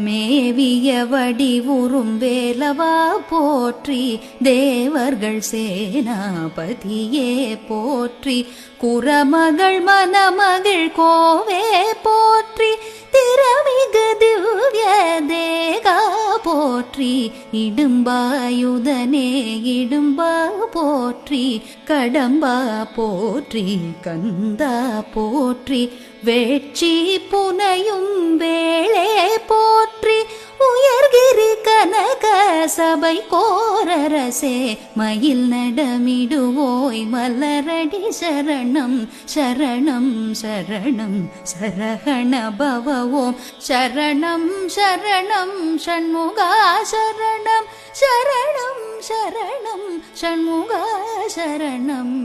மேவிய வடிவுறும் வேலவா போற்றி, தேவர்கள் சேனாபதியே போற்றி, குரமகள் மணமகள் கோவே போற்றி, திறமிகு திவ்ய தேகா போற்றி, இடும்பாயுதனே இடும்பா போற்றி, கடம்பா போற்றி, கந்தா போற்றி, வேட்சி புனையும் வேளே போற்றி, உயர்கிரி கனக சபை கோரரசே, மயில் நடமிடுவோய் மலரடி சரணம் சரணம் சரணம் சரஹண பவ ஓம் சரணம் சரணம் ஷண்முகா சரணம் சரணம் சரணம் ஷண்முகா சரணம்.